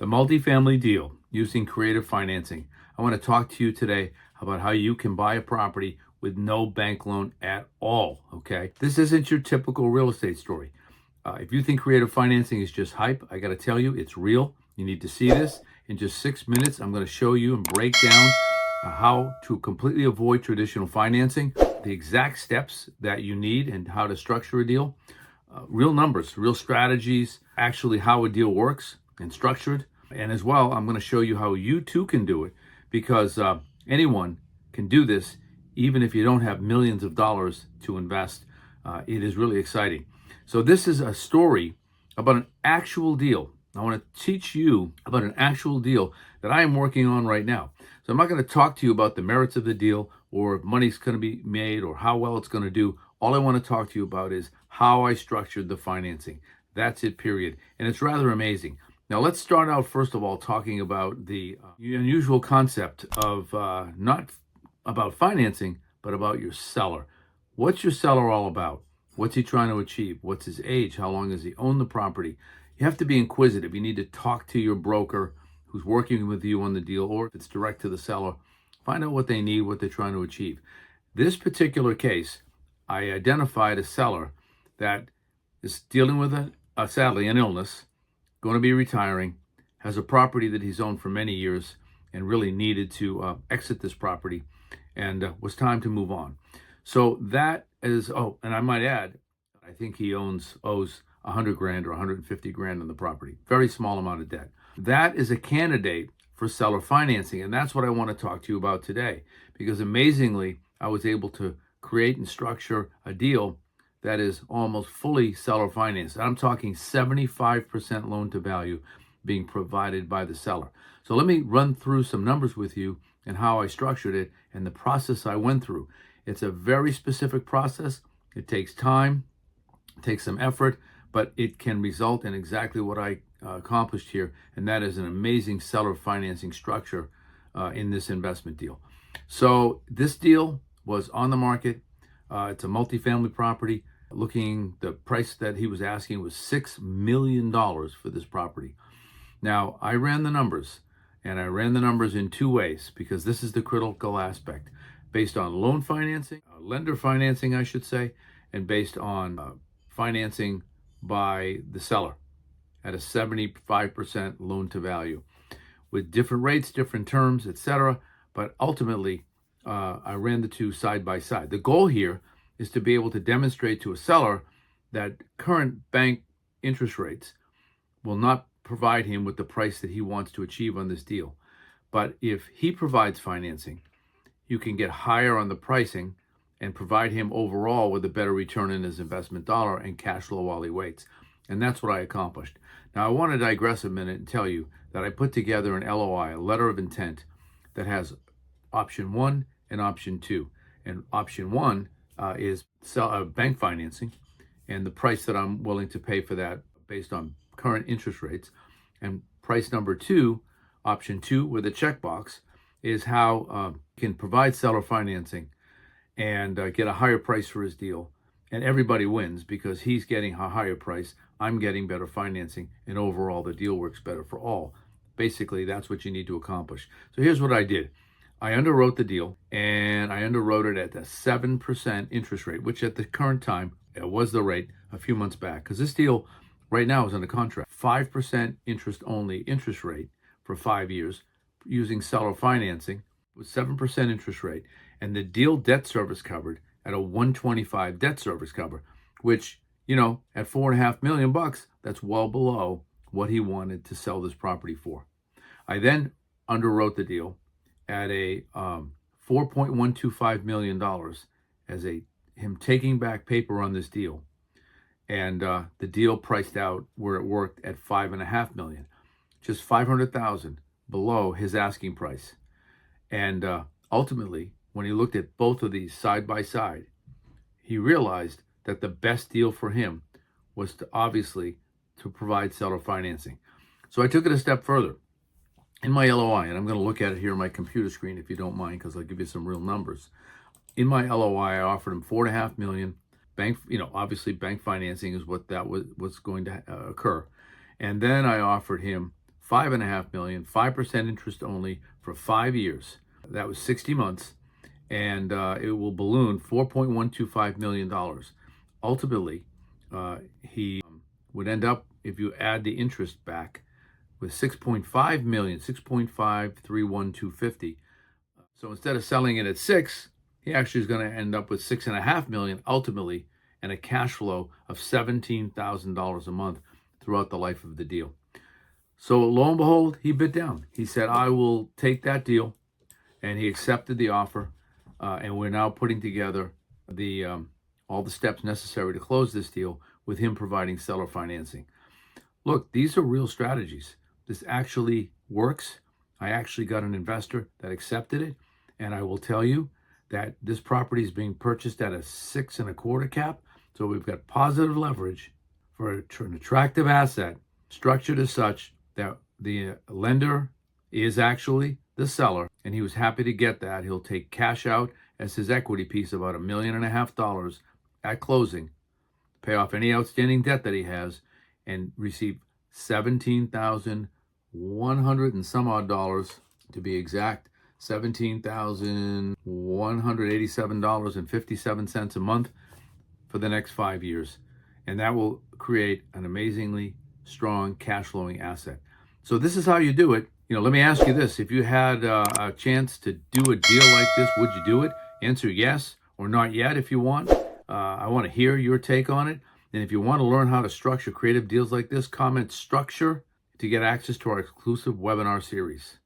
The multifamily deal using creative financing. I want to talk to you today about how you can buy a property with no bank loan at all. Okay. This isn't your typical real estate story. If you think creative financing is just hype, I got to tell you, it's real. You need to see this. In just 6 minutes, I'm going to show you and break down how to completely avoid traditional financing, the exact steps that you need, and how to structure a deal. Real numbers, real strategies, actually how a deal works and structured. And as well, I'm going to show you how you too can do it, because anyone can do this, even if you don't have millions of dollars to invest. It is really exciting. So this is a story about an actual deal. I want to teach you about an actual deal that I am working on right now. So I'm not going to talk to you about the merits of the deal or if money's going to be made or how well it's going to do. All I want to talk to you about is how I structured the financing. That's it, period. And it's rather amazing. Now, let's start out, first of all, talking about the unusual concept of not about financing, but about your seller. What's your seller all about? What's he trying to achieve? What's his age? How long has he owned the property? You have to be inquisitive. You need to talk to your broker who's working with you on the deal, or if it's direct to the seller, find out what they need, what they're trying to achieve. This particular case, I identified a seller that is dealing with, sadly, an illness, going to be retiring, has a property that he's owned for many years and really needed to exit this property, and was time to move on. So that is, and I might add, I think he owes 100 grand or 150 grand on the property. Very small amount of debt. That is a candidate for seller financing, and that's what I want to talk to you about today, because amazingly, I was able to create and structure a deal that is almost fully seller financed. I'm talking 75% loan to value being provided by the seller. So let me run through some numbers with you and how I structured it and the process I went through. It's a very specific process. It takes time, it takes some effort, but it can result in exactly what I accomplished here, and that is an amazing seller financing structure in this investment deal. So this deal was on the market. It's a multifamily property. The price that he was asking was $6 million for this property. Now, I ran the numbers, and I ran the numbers in two ways, because this is the critical aspect, based on loan financing, lender financing, I should say, and based on financing by the seller at a 75% loan to value with different rates, different terms, etc. But ultimately, I ran the two side by side. The goal here is to be able to demonstrate to a seller that current bank interest rates will not provide him with the price that he wants to achieve on this deal. But if he provides financing, you can get higher on the pricing and provide him overall with a better return in his investment dollar and cash flow while he waits. And that's what I accomplished. Now, I want to digress a minute and tell you that I put together an LOI, a letter of intent, that has option 1 and option 2. And option 1 is bank financing, and the price that I'm willing to pay for that based on current interest rates. And price number 2, option 2 with a checkbox, is how can provide seller financing and get a higher price for his deal. And everybody wins, because he's getting a higher price, I'm getting better financing, and overall the deal works better for all. Basically, that's what you need to accomplish. So here's what I did. I underwrote the deal, and I underwrote it at a 7% interest rate, which at the current time was the rate a few months back, because this deal right now is under contract. 5% interest only interest rate for 5 years using seller financing with 7% interest rate, and the deal debt service covered at a 125 debt service cover, which, at $4.5 million, that's well below what he wanted to sell this property for. I then underwrote the deal at a $4.125 million as him taking back paper on this deal, and the deal priced out where it worked at $5.5 million, just $500,000 below his asking price. And ultimately, when he looked at both of these side by side, he realized that the best deal for him was to provide seller financing. So I took it a step further. In my LOI, and I'm going to look at it here on my computer screen if you don't mind, because I'll give you some real numbers. In my LOI, I offered him $4.5 million. Bank, obviously bank financing is what that was going to occur. And then I offered him 5.5 million, 5% interest only for 5 years. That was 60 months, and it will balloon $4.125 million. Ultimately, he would end up, if you add the interest back, with 6.5 million, 6.531250. So instead of selling it at 6, he actually is going to end up with 6.5 million ultimately, and a cash flow of $17,000 a month throughout the life of the deal. So lo and behold, he bit down. He said, I will take that deal, and he accepted the offer. And we're now putting together the all the steps necessary to close this deal, with him providing seller financing. Look, these are real strategies. This actually works. I actually got an investor that accepted it, and I will tell you that this property is being purchased at a 6.25 cap. So we've got positive leverage for an attractive asset structured as such that the lender is actually the seller, and he was happy to get that. He'll take cash out as his equity piece, about $1.5 million at closing, pay off any outstanding debt that he has, and receive $17,100 and some odd dollars, to be exact, $17,187.57 a month for the next 5 years. And that will create an amazingly strong cash flowing asset. So this is how you do it. Let me ask you this. If you had a chance to do a deal like this, would you do it? Answer yes or not yet if you want. I want to hear your take on it. And if you want to learn how to structure creative deals like this, comment structure to get access to our exclusive webinar series.